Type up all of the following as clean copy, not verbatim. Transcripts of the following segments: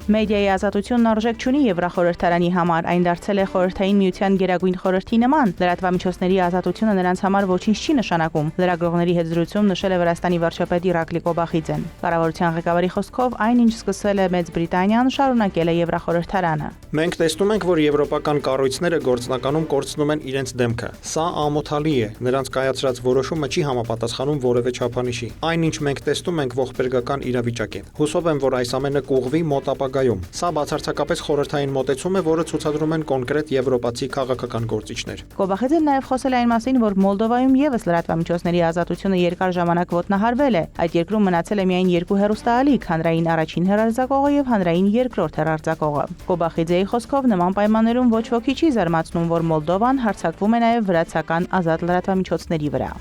Մեդիայի ազատությունն արժեք չունի Եվրախորհրդարանի համար, այն դարձել է Խորհրդային Միության գերագույն խորհրդի նման։ Լրատվամիջոցների ազատությունը նրանց համար ոչինչ չի նշանակում։ Լրագրողների հետ զրույցում նշել է Վրաստանի վարչապետ Իրակլի Կոբախիձեն։ Կառավարության ղեկավարի խոսքով այն, ինչ սկսել է Մեծ Բրիտանիան, շարունակել է Եվրախորհրդարանը։ Մենք տեսնում ենք, որ եվրոպական կառույցները գործնականում կորցնում են իրենց դեմքը։ Սա ամոթալի է։ Նրանց կայացրած որոշումը չի համապատասխանում որևէ չափանիշի։ Այն, ինչ մենք տեսնում ենք, ողբերգական իրավիճակ է։ Հուսով եմ, որ այս ամենը կուղղվի մոտ ապագայում։ Սա բացարձակապես խորհրդային մոտեցում է, որը ցուցադրում են կոնկրետ եվրոպացի քաղաքական գործիչներ։ Կոբախիձեն նաև խոսել է այն մասին, որ Մոլդովայում եւս լրատվամիջոցների ազատությունը երկար ժամանակ ոտնահարվել է։ Այդ երկրում մնացել է միայն երկու հեռուստաալիք՝ հանրային առաջին հեռարձակողը եւ հանրային երկրորդ հեռարձակողը։ Կոբախիձեի խոսքով նման պայմաններում ոչ ոքի չի զարմացնում, որ Մոլդովան հարձակվում է նաև վրացական ազատ լրատվամիջոցների վրա։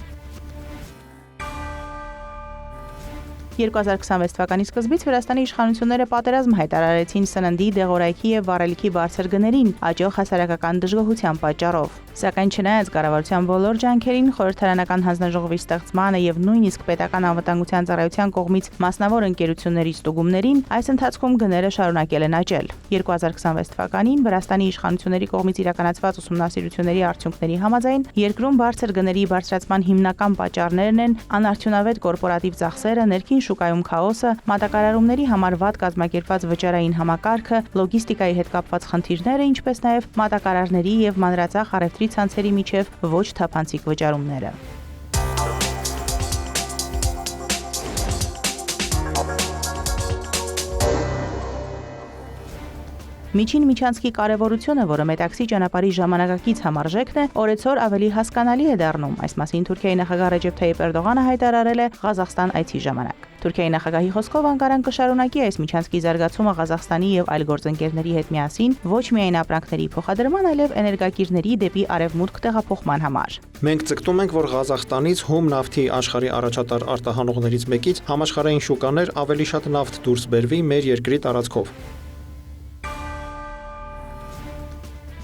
2026 թվականի սկզբից Վրաստանի իշխանությունները պատերազմ հայտարարեցին սննդի, դեղորայքի եւ վառելիքի բարձր գներին, աճող հասարակական դժգոհության պատճառով։ Սակայն չնայած կառավարության բոլոր ջանքերին, խորհրդարանական հանձնաժողովի ստեղծմանը եւ նույնիսկ պետական անվտանգության ծառայության կողմից մասնավոր ընկերությունների ստուգումներին, այս ընթացքում գները շարունակել են աճել։ 2026 թվականին Վրաստանի իշխանությունների կողմից իրականացված ուսումնասիրությունների արդյունքների համաձայն երկրում բարձր գների բարձրացման հիմնական պատճառներն են անարդյունավետ կորպորատիվ ծախսերը, ներքին շուկայում քաոսը, մատակարարումների համար վատ կազմակերպված վճարային համակարգը, լոգիստիկայի հետ կապված խնդիրները, ինչպես նաև մատակարարների եւ մանրածախ առևտրի ցանցերի միջև ոչ թափանցիկ վճարումները։ Միջին միջանցքի կարևորությունը, որը Մետաքսի ճանապարհի ժամանակակից համարժեքն է, օրեցօր ավելի հասկանալի է դառնում։ Այս մասին Թուրքիայի նախագահ Ռեջեփ Թայիպ Էրդողանը հայտարարել է Ղազախստան այցի ժամանակ։ Թուրքիայի նախագահի խոսքով Անկարան կշարունակի այս միջանցքի զարգացումը Ղազախստանի եւ այլ գործընկերների հետ միասին, ոչ միայն ապրանքների փոխադրման, այլև էներգակիրների դեպի արևմուտք տեղափոխման համար։ Մենք ցկտում ենք, որ Ղազախստանից հում նավթի աշխարհի առաջատար արտահանողներից մեկից համաշխարհային շուկաներ ավելի շատ նավթ դուրս բերվի մեր երկրի տարածքով։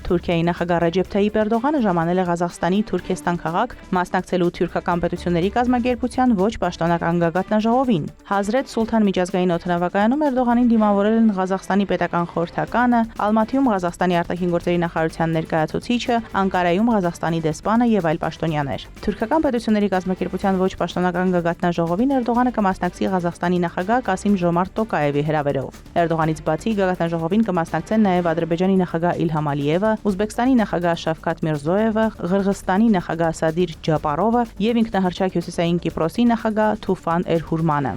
Թուրքիայի նախագահ Ռեջեփ Թայիպ Էրդողանը ժամանել է Ղազախստանի Թուրքեստան քաղաք մասնակցելու թուրքական պետությունների կազմակերպության ոչ պաշտոնական գագաթնաժողովին։ Հազրեթ Սուլթան միջազգային օդանավակայանում Էրդողանին դիմավորել են Ղազախստանի պետական խորհրդականը, Ալմաթիում Ղազախստանի արտաքին գործերի նախարարության ներկայացուցիչը, Անկարայում Ղազախստանի դեսպանը եւ այլ պաշտոնյաներ։ Թուրքական պետությունների կազմակերպության ոչ պաշտոնական գագաթնաժողովին Էրդողանը կմասնակցի Ղազախստանի նախագահ Կասիմ Ժոմարտ Տոկաևի հրավերով։ Էրդողանից բացի գագաթնաժողովին կմասնակցեն նաեւ Ադրբեջանի նախագահ Իլհամ Ալիևը, Ուզբեկստանի նախագահ Շավքաթ Միրզոևը, Ղրղստանի նախագահ Սադիր Ջապարովը եւ ինքնահռչակ Հյուսիսային Կիպրոսի նախագահ Թուֆան Էրհուրմանը։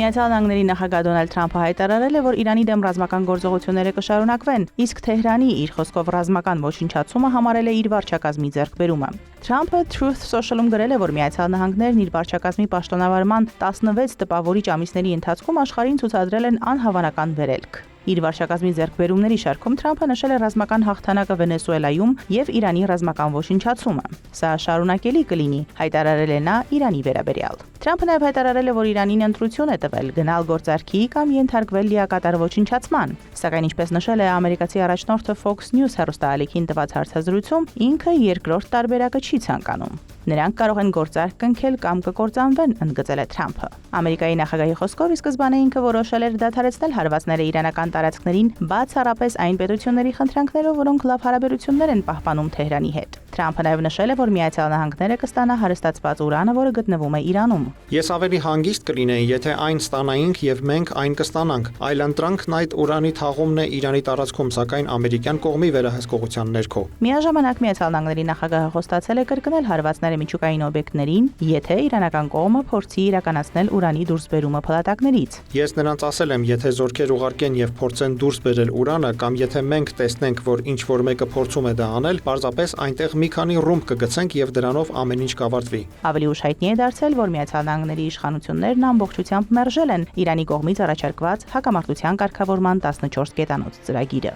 Միացյալ Նահանգների նախագահ Դոնալդ Թրամփը հայտարարել է, որ Իրանի դեմ ռազմական գործողությունները կշարունակվեն, իսկ Թեհրանի իր խոսքով ռազմական ոչնչացումը համարել է իր վարչակազմի ձեռքբերումը։ Թրամփը Truth Social-ում գրել է, որ Միացյալ Նահանգներն իր վարչակազմի պաշտոնավարման 16 տպավորիչ ամիսների ընթացքում աշխարհին ցուցադրել են անհավանական վերելք։ Իր վարչակազմի ձեռքբերումների շարքում Թրամփը նշել է ռազմական հաղթանակը Վենեսուելայում եւ Իրանի ռազմական ոչնչացումը։ Սա շարունակելի կլինի, հայտարարել է նա Իրանի վերաբերյալ։ Թրամփը նաև հայտարարել է, որ Իրանին ընտրություն է տվել գնալ գործարքի կամ ենթարկվել լիակատար ոչնչացման։ Սակայն ինչպես նշել է ամերիկացի առաջնորդը Fox News հեռուստաալիքին տված հարցազրույցում, ինքը երկրորդ տարբերակը չի ցանկանում։ Նրանք կարող են գործարք կնքել կամ կկործանվեն, ընդգծել է Թրամփը։ Ամերիկայի նախագահի խոսքով ի սկզբանե ինքը որոշել էր դադարեցնել հարվածները իրանական տարածքներին, բացառապես այն պետությունների խնդրանքներով, որոնք լավ հարաբերություններ են պահպանում Թեհրանի հետ։ Թրամփը նաև նշել է, որ Միացյալ Նահանգները կստանա հարստացված ուրանը, որը գտնվում է Իրանում։ Ես ավելի հանգիստ կլինեի, եթե այն ստանայինք եւ մենք այն կստանանք։ Այլընտրանքն այդ ուրանի թաղումն է Իրանի տարածքում, սակայն ամերիկյան կողմի վերահսկողության ներքո։ Միաժամանակ Միացյալ Նահանգների նախագահը խոստացել է կրկնել հարվածները միջուկային օբյեկտներին, եթե իրանական կողմը փորձի իրականացնել ուրանի դուրսբերումը փլատակներից։ Ես նրանց ասել եմ, եթե զորքեր ուղարկեն եւ փորձեն դուրս բերել ուրանը, կամ եթե մենք տեսնենք, որ ինչ որ մեկը փորձում է դա անել, պարզապես այնտեղ մի քանի ռումբ կգցենք եւ դրանով ամեն ինչ կավարտվի։ Ավելի ուշ հայտնի է դարձել, որ Միացյալ Նահանգների իշխանություններն ամբողջությամբ մերժել են Իրանի կողմից առաջարկված հակամարտության կարգավորման 14 կետանոց ծրագիրը։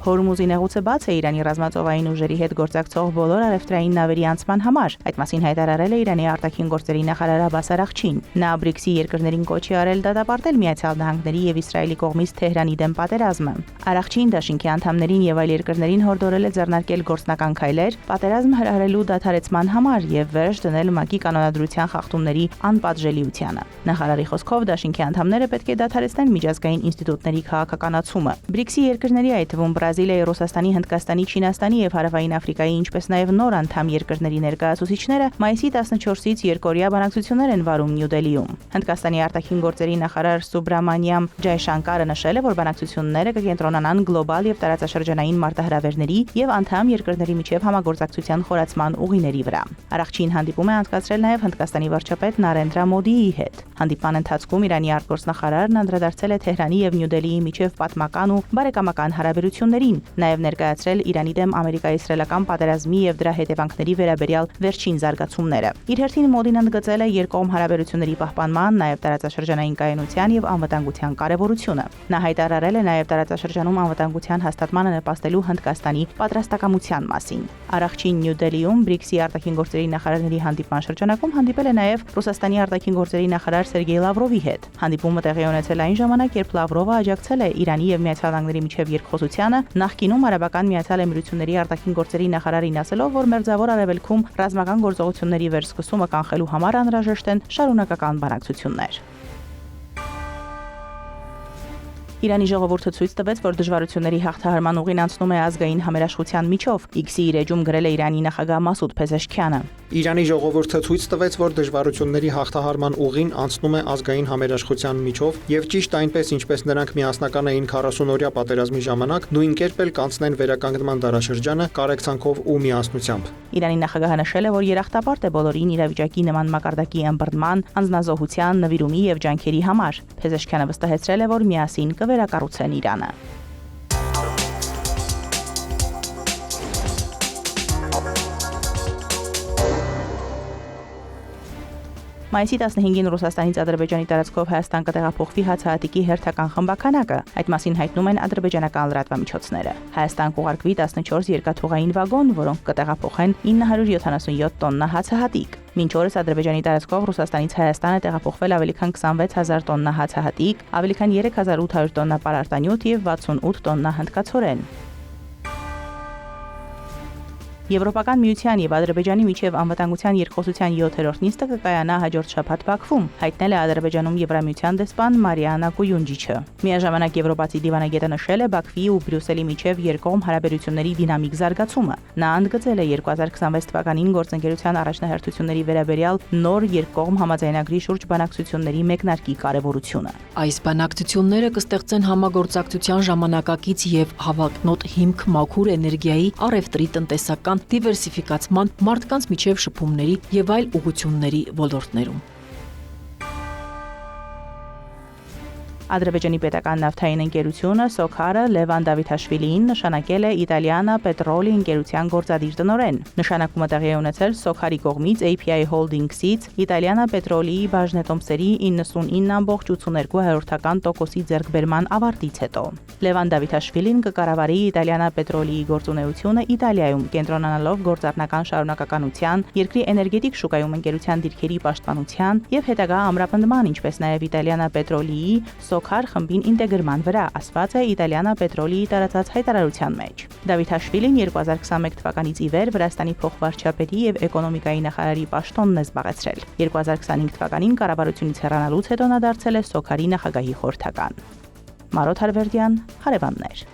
Հորմուզի նեղուցը բաց է Իրանի ռազմածովային ուժերի հետ գործակցող բոլոր առևտրային նավերի անցման համար։ Այդ մասին հայտարարել է Իրանի արտաքին գործերի նախարար Աբբաս Արաղչին։ Նա BRICS-ի երկրներին կոչի արել դատապարտել Միացյալ Նահանգների եւ Իսրայելի կողմից Թեհրանի դեմ պատերազմը։ Արաղչին դաշինքի անդամներին եւ այլ երկրներին հորդորել է ձեռնարկել գործնական քայլեր պատերազմ հրահրելու դադարեցման համար եւ վերջ դնել ՄԱԿ-ի կանոնադրության խախտումների անպատժելիությանը։ Նախարարի խոսքով դաշինքի անդամները պետք է դադարեցնեն միջազգային ինստիտուտների քաղաքականացումը։ BRICS-ի երկրների, այդ թվում Բրազիլիայի, Ռուսաստանի, Հնդկաստանի, Չինաստանի եւ Հարավային Աֆրիկայի, ինչպես նաեւ նոր անդամ երկրների ներկայացուցիչները մայիսի 14-ից երկօրյա բանակցություններ են վարում Նյու Դելիում։ Հնդկաստանի արտաքին գործերի նախարար Սուբրամանիամ Ջայշանկարը նշել է, որ բանակցությունները կկենտրոնանան գլոբալ եւ տարածաշրջանային մարտահրավերների եւ անդամ երկրների միջև համագործակցության խորացման ուղիների վրա։ Արաղչին հանդիպում է անցկացրել նաեւ Հնդկաստանի վարչապետ Նարենդրա Մոդիի հետ։ Հանդիպման ընթացքում Իրանի արտգործնախարարն անդրադարձել է Թեհրանի եւ Նյու Դելիի միջև պատմական ու բարեկամական հարաբերություններին, նաեւ ներկայացրել Իրանի դեմ ամերիկա-իսրայելական պատերազմի եւ դրա հետևանքների վերաբերյալ վերջին զարգացումները։ Իր հերթին Մոդին ընդգծել է երկկողմ հարաբերությունների պահպանման, նաեւ տարածաշրջանային կայունության եւ անվտանգության կարեւորությունը։ Նա հայտարարել է նաեւ տարածաշրջանում անվտանգության հաստատմանը նպաստելու Հնդկաստանի պատրաստակամության մասին։ Արաղչին Նյու Դելիում BRICS-ի արտաքին գործերի նախարարների հանդիպման շրջանակում հանդիպել է նաեւ Ռուսաստանի արտաքին գործերի նախարար Սերգեյ Լավրովի հետ։ Հանդիպումը տեղի ունեցել այն ժամանակ, երբ Լավրովը աջակցել է Իրանի եւ Միացյալ Նահանգների միջև երկխոսությանը, նախկինում Արաբական Միացյալ Էմիրությունների արտաքին գործերի նախարարին ասելով, որ Մերձավոր Արևելքում ռազմական գործողությունների վերսկսումը կանխելու համար անհրաժեշտ են շարունակական բանակցություններ։ Իրանի ժողովուրդը ցույց տվեց, որ դժվարությունների հաղթահարման ուղին անցնում է ազգային համերաշխության միջով, X-ի իր էջում գրել է Իրանի նախագահ Մասուդ Փեզեշքյանը։ Իրանի ժողովուրդը ցույց տվեց, որ դժվարությունների հաղթահարման ուղին անցնում է ազգային համերաշխության միջով եւ ճիշտ այնպես, ինչպես նրանք միասնական էին 40-օրյա պատերազմի ժամանակ, նույն կերպ էլ կանցնեն վերականգնման դարաշրջանը կարեկցանքով ու միասնությամբ։ Իրանի նախագահը նշել է, որ երախտապարտ է բոլորին իրավիճակի նման մակարդակի ըմբռնման, անձնազոհության, նվիրումի եւ ջանքերի համար։ Փեզեշքյանը վստահեցրել է, որ միասին կվերակառուցեն Իրանը։ Մայիսի 15-ին Ռուսաստանից Ադրբեջանի տարածքով Հայաստան կտեղափոխվի հացահատիկի հերթական խմբականակը։ Այդ մասին հայտնում են ադրբեջանական լրատվամիջոցները։ Հայաստան կուղարկվի 14 երկաթուղային վագոն, որոնք կտեղափոխեն 977 տոննա հացահատիկ։ Մինչ օրս Ադրբեջանի տարածքով Ռուսաստանից Հայաստան է տեղափոխվել ավելի քան 26000 տոննա հացահատիկ, ավելի քան 3800 տոննա պարարտանյութ եւ 68 տոննա հնդկացորեն։ Եվրոպական միության եւ Ադրբեջանի միջև անվտանգության երկխոսության 7-րդ նիստը կկայանա հաջորդ շաբաթ Բաքվում, հայտնել է Ադրբեջանում Եվրամիության դեսպան Մարիանա Կույունջիչը։ Միաժամանակ եվրոպացի դիվանագետը նշել է Բաքվի ու Բրյուսելի միջև երկկողմ հարաբերությունների դինամիկ զարգացումը։ Նա ընդգծել է 2026 թվականին գործընկերության առաջնահերթությունների վերաբերյալ նոր երկկողմ համաձայնագրի շուրջ բանակցությունների մեկնարկի կարևորությունը։ Այս բանակցությունները կստեղծեն համագործակցության ժամանակակից եւ հավակնոտ հիմք մաքուր էներգիայի, առևտրի, տնտեսական դիվերսիֆիկացման, մարդկանց միջև շփումների եւ այլ ուղղությունների ոլորտներում։ Ադրբեջանի պետական նավթային ընկերությունը Սոքարը Լևան Դավիթաշվիլիին նշանակել է Իտալիանա Պետրոլի ընկերության գործադիր տնօրեն։ Նշանակումը տեղի է ունեցել Սոքարի կողմից API Holdings-ից Իտալիանա Պետրոլիի բաժնետոմսերի 99.82%-ի ձեռքբերման ավարտից հետո։ Լևան Դավիթաշվիլին կկառավարի Իտալիանա Պետրոլիի գործունեությունը Իտալիայում, կենտրոնանալով գործառնական շարունակականության, երկրի էներգետիկ շուկայում ընկերության դիրքերի պաշտպանության եւ հետագա ամրապնդման, ինչպես նաեւ Իտալիանա Պետրոլիի Սոքար խմբին ինտեգրման վրա, ասված է Իտալիանա Պետրոլիի տարածած հայտարարության մեջ։ Դավիթաշվիլին 2021 թվականից ի վեր Վրաստանի փոխվարչապետի եւ էկոնոմիկայի նախարարի պաշտոնն է զբաղեցրել։ 2025 թվականին կառավարությունից հեռանալուց հետո նա դարձել է Սոքարի նախագահի խորհրդական։ Մարոտ Հարվերդյան, հարևաններ։